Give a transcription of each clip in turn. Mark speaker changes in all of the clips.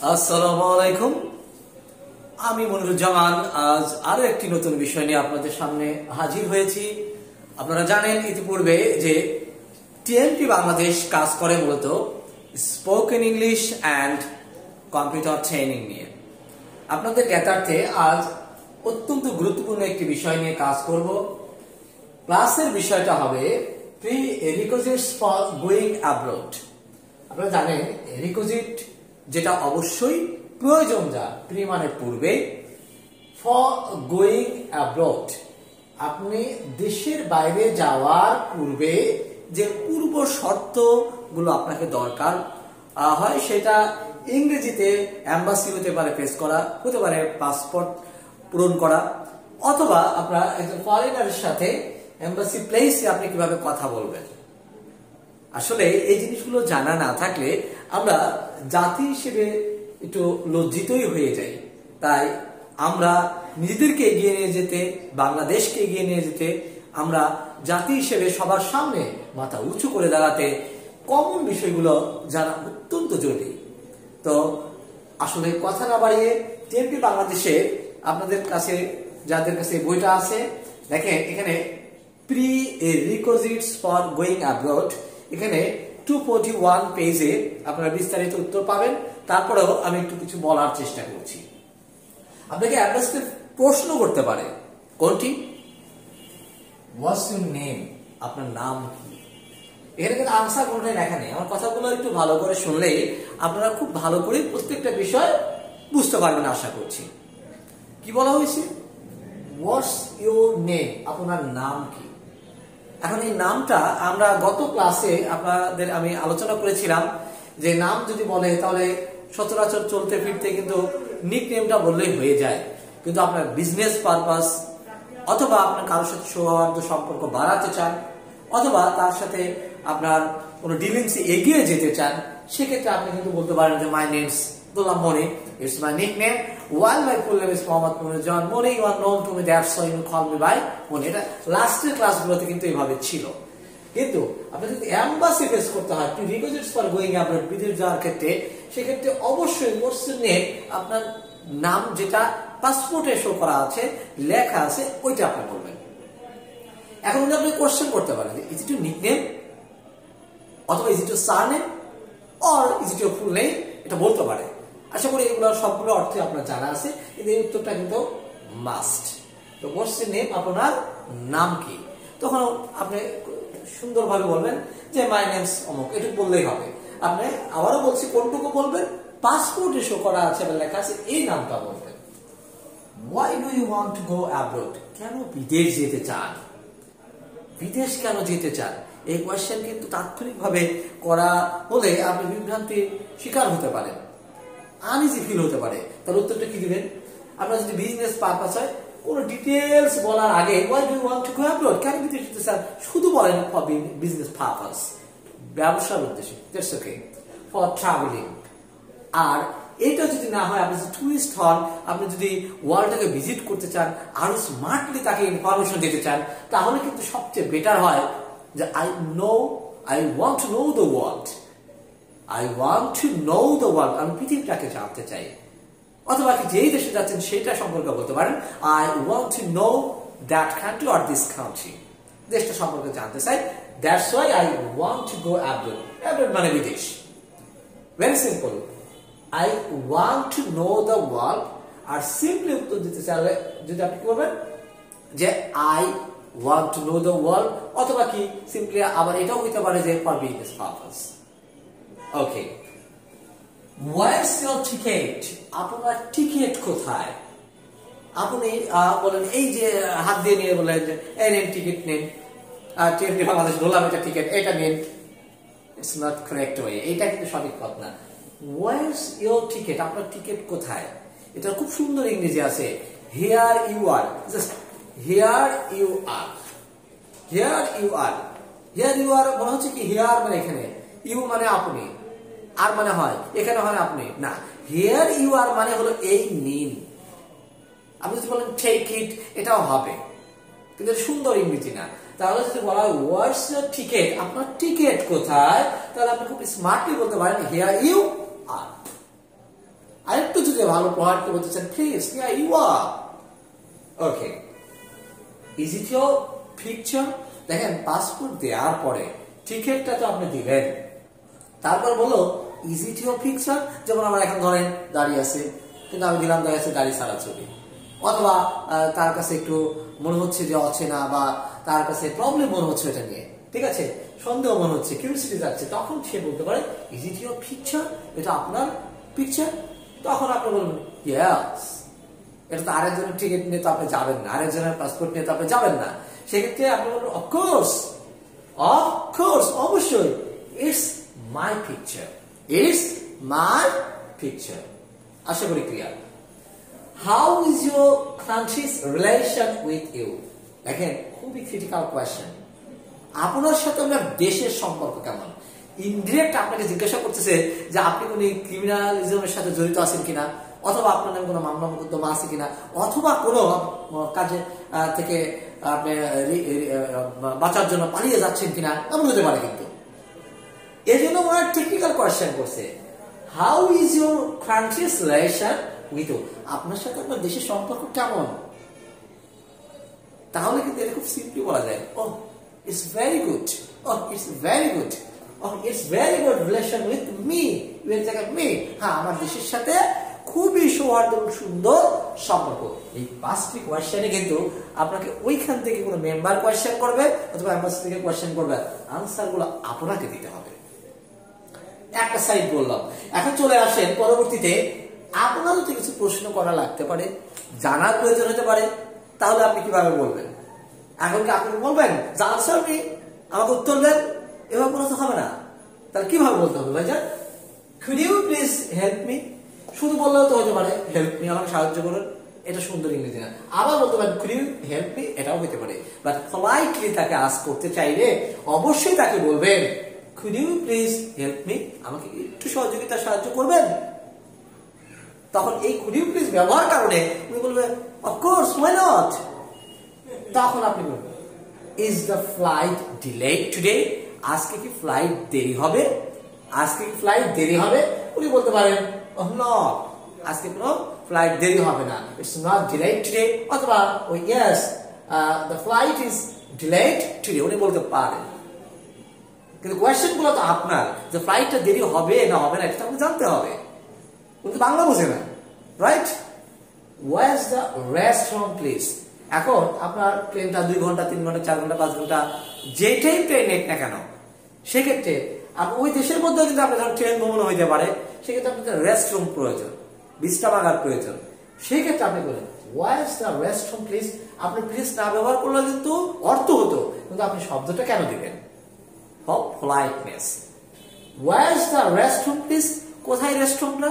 Speaker 1: আসসালামু আলাইকুম। আমি মনিরুজ্জামান আজ আরো একটি নতুন বিষয় নিয়ে আপনাদের সামনে হাজির হয়েছি। আপনারা জানেন ইতিপূর্বে যে টিএনপি বাংলাদেশ কাজ করে মূলত spoken English and computer training নিয়ে। আপনাদের জ্ঞাতার্থে আজ অত্যন্ত গুরুত্বপূর্ণ একটি বিষয় নিয়ে কাজ করব। ক্লাসের বিষয়টা হবে প্রি রিকোজিটস ফর গোয়িং অ্যাব্রড। আপনারা জানেন রিকোজিট যেটা অবশ্যই প্রয়োজন, যা প্রি মানে পূর্বে, ফর গোয়িং অ্যাব্রড আপনি দেশের বাইরে যাওয়ার পূর্বে যে পূর্ব শর্ত গুলো আপনাকে দরকার হয় সেটা ইংরেজিতে এম্বাসি হতে পারে ফেস করা, হতে পারে পাসপোর্ট পূরণ করা, অথবা আপনার একজন ফরেনারের সাথে এম্বাসি প্লেসে আপনি কিভাবে কথা বলবেন। আসলে এই জিনিসগুলো জানা না থাকলে আমরা জাতি হিসেবে একটু লজ্জিতই হয়ে যাই। তাই আমরা নিজেদেরকে এগিয়ে নিয়ে যেতে, বাংলাদেশকে এগিয়ে নিয়ে যেতে, আমরা জাতি হিসেবে সবার সামনে মাথা উঁচু করে দাঁড়াতে কমন বিষয়গুলো জানা অত্যন্ত জরুরি। তো আসলে কথা না বাড়িয়ে টিএনপি বাংলাদেশে আপনাদের কাছে যাদের কাছে বইটা আছে, দেখেন এখানে প্রি রিকোজিটস ফর গোয়িং অ্যাব্রড, এখানে 241 পেজে আপনারা বিস্তারিত উত্তর পাবেন। তারপরেও আমি একটু কিছু বলার চেষ্টা করছি। আপনাকে অ্যাড্রেসে প্রশ্ন করতে পারে, কোনটি? What's your name? আপনার নাম কি? এখানে কিন্তু আনসার কোনটাই লেখা নেই। আমার কথাগুলো একটু ভালো করে শুনলে আপনারা খুব ভালো করে প্রত্যেকটা বিষয় বুঝতে পারবেন আশা করছি। কি বলা হয়েছে? What's your name? আপনার নাম কি? এখন এই নামটা আমরা গত ক্লাসে আপনাদের আমি আলোচনা করেছিলাম যে নাম যদি বলে তাহলে সচরাচর চলতে ফিরতে কিন্তু নিক নেমটা বললেই হয়ে যায়। কিন্তু আপনার বিজনেস পারপাস, অথবা আপনার কারোর সাথে সৌহার্দ্য সম্পর্ক বাড়াতে চান, অথবা তার সাথে আপনার কোনো ডিলিংসে এগিয়ে যেতে চান, সেক্ষেত্রে আপনি কিন্তু বলতে পারেন যে my name's Dullah Moni, it's my nickname. While my full name is Mohammad Moniruজ্জামান Moni, you are known to me, that's why you call me by Moni. এটা লাস্টের ক্লাসগুলোতে কিন্তু এইভাবে ছিল। কিন্তু আপনাদের যদি এমবাসি ফেস করতে হয়, প্রি রিকোজিটস ফর গোয়িং অ্যাব্রড, বিদেশ যাওয়ার ক্ষেত্রে, সেক্ষেত্রে অবশ্যই হোয়াটস ইউর নেম, আপনার নাম যেটা পাসপোর্টে শো করা আছে, লেখা আছে, ওইটা আপনি বলবেন। এখন যদি আপনি কোশ্চেন করতে পারেন, ইজ ইট ইউর নিকনেম, অথবা is it your surname, or is it your full name, এটা বলতে পারে। আশা করি এগুলো সবগুলো অর্থে আপনার জানা আছে, কিন্তু এই উত্তরটা কিন্তু মাস্ট। তো হোয়াটস ইউর নেম, আপনার নাম কি? তখন আপনি সুন্দরভাবে বলবেন যে মাই নেমস অমুক, এটুকু বললেই হবে। আপনি আবারও বলছি, কোনটুকু বলবেন? পাসপোর্টে শো করা আছে বা লেখা আছে এই নামটা বলবেন। Why do you want to go abroad? কেন বিদেশ যেতে চান? বিদেশ কেন যেতে চান? এই কোয়েশ্চেন কিন্তু তাৎক্ষণিকভাবে করা হলে আপনি বিভ্রান্তির শিকার হতে পারেন, আনইজি ফিল হতে পারে। তার উত্তরটা কি দিবেন? আপনার যদি বিজনেস পারপাস হয়, কোনো ডিটেলস বলার আগে why do you want to go abroad, কেন বিদেশ যেতে চান, শুধু বলেন ফর বিজনেস পারপাস, ব্যবসার উদ্দেশ্যে, দ্যাটস ওকে, ফর ট্রাভেলিং। আর এটা যদি না হয়, আপনি যদি টুরিস্ট হন, আপনি যদি ওয়ার্ল্ডটাকে ভিজিট করতে চান, আরো স্মার্টলি তাকে ইনফরমেশন দিতে চান, তাহলে কিন্তু সবচেয়ে বেটার হয় যে I want to know the world, I want to know the world, আমি পৃথিবীটাকে জানতে চাই। অথবা যেই দেশে যাচ্ছেন সেটা সম্পর্কে বলতে পারেন, I want to know that country or this country, দেশটা সম্পর্কে জানতে চাই, that's why I want to go abroad. Abroad মানে বিদেশ। Very simple, I want to know the world। আর সিম্পলি উত্তর দিতে চাইলে যদি আপনি কি বলবেন যে I want to know the world, অথবা কি সিম্পলি আবার এটাও হইতে পারে যে for business purpose। Okay, where's your ticket? আপনার টিকেট কোথায়? আপনি বলেন, এই যে হাত দিয়ে নিয়ে বলেন যে এই নেন টিকিট নেন, আর টিকিট বাংলাদেশ বললাম এটা টিকিট, এটা নেন। ইটস নট কারেক্ট ওয়ে, এটা কিন্তু সঠিক পথ না। Where's your ticket? আপনার টিকেট কোথায়? এটা খুব সুন্দর ইংরেজি আছে, here you are, just here you are, here you are, here you are মনে হচ্ছে কি here মানে এখানে, you মানে আপনি, আর মানে হয় এখানে হয় আপনি না, here you are মানে হলো এই নিন। আপনি যদি বলেন take it, এটাও হবে, কিন্তু সুন্দর ইংরেজি না। তাহলে যদি বলা হয় হোয়াটস ইউর টিকেট, আপনার টিকেট কোথায়, তাহলে আপনি খুব স্মার্টলি বলতে পারেন হিয়ার ইউ আর। আরেকটু যদি ভালো প্রহারটা বলতে চান, please, yeah, you are. Okay. Is it your picture? দেখেন পাসপোর্ট দেওয়ার পরে টিকিটটা তো আপনি দিবেন, তারপর বলো ইজ ইট ইউর পিকচার। যেমন আমরা এখন ধরেন দাঁড়িয়ে আছে, কিন্তু আমি দিলাম দেখা যাচ্ছে দাঁড়িয়ে ছাড়া ছবি, অথবা তার কাছে একটু মনে হচ্ছে যে অচেনা, বা তার কাছে প্রবলেম মনে হচ্ছে এটা নিয়ে, ঠিক আছে, সন্দেহ মনে হচ্ছে, কিউরিওসিটি যাচ্ছে, তখন সে বলতে পারে ইজ ইট ইউর পিকচার, এটা আপনার পিকচার। তখন আপনি বলবেন ইয়েস। এটা তো আরেকজনের টিকিট নিয়ে তো আপনি যাবেন না, আরেকজনের পাসপোর্ট নিয়ে তো আপনি যাবেন না, সেক্ষেত্রে আপনি বলবেন অফকোর্স, অফকোর্স, অবশ্যই, it's my picture, it's my picture. আশা করি clear. How is your country's relation with you? দেখেন খুবই ক্রিটিক্যাল কোয়েশ্চেন। আপনার সাথে আপনার দেশের সম্পর্ক কেমন? ইনডিরেক্ট আপনাকে জিজ্ঞাসা করতেছে যে আপনি কোন ক্রিমিনালিজমের সাথে জড়িত আছেন কিনা, অথবা আপনার নামে কোনো মামলা মোকদ্দমা আছে কিনা, অথবা কোনো কাজে থেকে আপনি বাঁচার জন্য পালিয়ে যাচ্ছেন কিনা, এমন হতে পারে। কিন্তু এই জন্য ওনার টেকনিক্যাল কোয়েশ্চেন করছে, how is your country's relation with you? আপনার সাথে আপনার দেশের সম্পর্ক কেমন? তাহলে কিন্তু এটা খুব সিম্পলি বলা যায়, oh it's very good, oh it's very good, oh it's very good relation with me, with me. হ্যাঁ, আমার দেশের সাথে খুবই সৌহার্দ্য সুন্দর সম্পর্ক। এই 5টি কোয়েশ্চেনে কিন্তু আপনাকে ওইখান থেকে কোনো মেম্বার কোয়েশ্চেন করবে অথবা এম্বাসি থেকে কোয়েশ্চেন করবে, আনসার গুলো আপনাকে দিতে হবে। একটা সাইড বললাম, এখন চলে আসেন পরবর্তীতে আপনারও তো কিছু প্রশ্ন করা লাগতে পারে, জানার প্রয়োজন হতে পারে, তাহলে আপনি কিভাবে বলবেন? এখন কি আপনি বলবেন যে আনসার মি, আমাকে উত্তর দেন, এভাবে বলতে হবে না। তাহলে কিভাবে বলতে হবে ভাইজান? Could you please help me? শুধু বললেও তো হতে পারে হেল্প মি, আমাকে সাহায্য করুন, এটা সুন্দর ইংরেজি না। আবার বলতে পারেন কুড ইউ হেল্প মি, এটাও হতে পারে। বাট পোলাইটলি তাকে আস্ক করতে চাইলে অবশ্যই তাকে বলবেন could you please help me, আমাকে একটু সহযোগিতা সাহায্য করবেন। তখন এই কুড ইউ প্লিজ ব্যবহার কারণে উনি বলবেন অফকোর্স, হোয়াই নট। তখন আপনি বলবেন is the flight delayed today? আজকে কি ফ্লাইট দেরি হবে? আজকে কি ফ্লাইট দেরি হবে? উনি বলতে পারেন নট, আজকে কোনো ফ্লাইট দেরি হবে না, ইটস নট ডিলেড টুডে। অথবা oh yes, the flight is delayed today, উনি বলতে পারেন। কিন্তু কোয়েশ্চেন গুলো তো আপনার, যে ফ্লাইটটা দেরি হবে না হবে না এটা আপনি জানতে হবে, কিন্তু বাংলা বোঝে না, right? Where's the restaurant please? এখন আপনার ট্রেনটা 2 ঘন্টা 3 ঘন্টা 4 ঘন্টা 5 ঘন্টা যেটাই ট্রেন নেক না কেন, সেক্ষেত্রে আপনি ওই দেশের মধ্যে কিন্তু আপনার যখন ট্রেন ভ্রমণ হইতে পারে, সেক্ষেত্রে আপনাদের রেস্টরুম প্রয়োজন, বিশ্রামাগার প্রয়োজন। সেক্ষেত্রে আপনি বলেন ওয়ার্স দ্য রেস্টুরেন্ট প্লিজ? আপনি প্লিজ না ব্যবহার করলে কিন্তু অর্থ হতো, কিন্তু আপনি শব্দটা কেন দিবেন? For politeness. Where's the restaurant please? কোথায় রেস্টুরেন্টটা?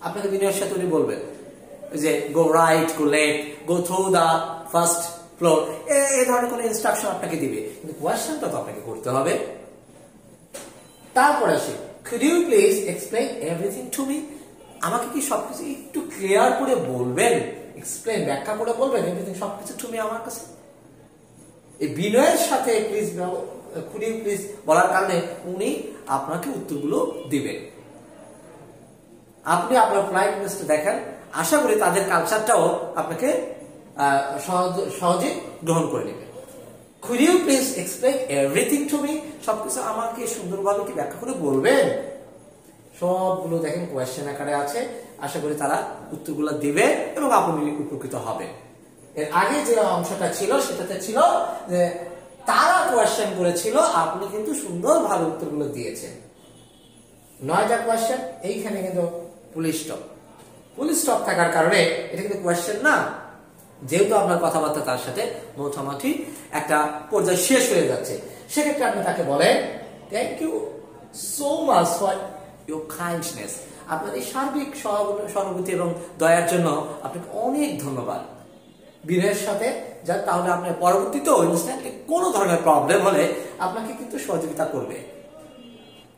Speaker 1: আপনাকে বিনয়ের সাথে উনি বলবেন যে go right, go left, go through the first floor, এই ধরনের কোন ইনস্ট্রাকশন আপনাকে দিবে, কিন্তু কোয়েশ্চেনটা তো আপনাকে করতে হবে। তারপর আসে could you please explain everything to me? আমাকে কি সবকিছু একটু ক্লিয়ার করে বলবেন, এক্সপ্লেইন, ব্যাখ্যা করে বলবেন এভরিথিং, সবকিছু টু মি আমার কাছে। এই বিনয়ের সাথে প্লিজ, কুড ইউ প্লিজ বলার কারণে উনি আপনাকে উত্তরগুলো দিবেন। আপনি আপনার ফ্লাইটনেসটা দেখেন, আশা করি তাদের কালচারটাও আপনাকে সহজে গ্রহণ করে নেবে। Could you please explain everything to me? সবকিছু আমাকে সুন্দরভাবে কি ব্যাখ্যা করে বলবেন? সবগুলো দেখেন কোয়েশ্চেন আকারে আছে, আশা করি তারা উত্তরগুলো দিবে এবং আপনি উপকৃত হবেন। এর আগে যে অংশটা ছিল সেটাতে ছিল যে তারা কোয়েশ্চেন করেছিল, আপনি কিন্তু সুন্দর ভালো উত্তরগুলো দিয়েছেন। 9টা কোয়েশ্চেন, এইখানে কিন্তু পুলিশ স্টপ, পুলিশ স্টপ থাকার কারণে এটা কিন্তু কোয়েশ্চেন না, যেহেতু আপনার কথাবার্তা তার সাথে মোটামুটি একটা পর্যায়ে শেষ হয়ে যাচ্ছে, সেক্ষেত্রে আপনি তাকে বলেন thank you so much for your kindness. আপনার এই সার্বিক সহানুভূতি এবং দয়ার জন্য আপনাকে অনেক ধন্যবাদ। বিনয়ের সাথে যা, তাহলে আপনার পরবর্তীতে কোনো ধরনের প্রবলেম হলে আপনাকে কিন্তু সহযোগিতা করবে।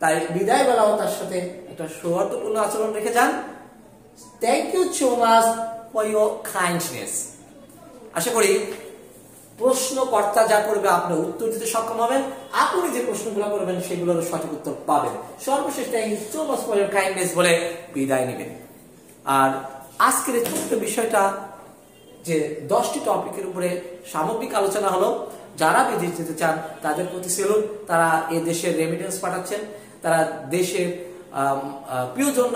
Speaker 1: তাই বিদায় বেলাও তার সাথে একটা সৌহার্দ্যপূর্ণ আচরণ রেখে যান। Thank you so much for your kindness. আশা করি প্রশ্নকর্তা যা করবে আপনি উত্তর দিতে সক্ষম হবেন, আপনি যে প্রশ্নগুলো করবেন সেগুলোর সঠিক উত্তর পাবেন। সর্বশেষ thank you so much for your kindness বলে বিদায় নেবেন। আর আজকের এই ছোট্ট বিষয়টা যে 10টি টপিকের উপরে সামগ্রিক আলোচনা হলো। যারা বিদেশ যেতে চান তাদের প্রতি সেলুট, তারা এই দেশের রেমিটেন্স পাঠাচ্ছেন, তারা দেশের প্রিয়জন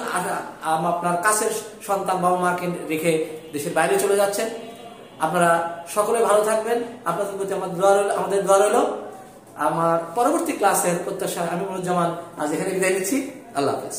Speaker 1: আপনার কাছের সন্তান বাবা মাকে রেখে দেশের বাইরে চলে যাচ্ছেন। আপনারা সকলে ভালো থাকবেন, আপনাদের প্রতি আমাদের দোয়া রইল। আমার পরবর্তী ক্লাসের প্রত্যাশা আমি মনুজ্জামান আজ এখানে বিদায় নিচ্ছি। আল্লাহ হাফেজ।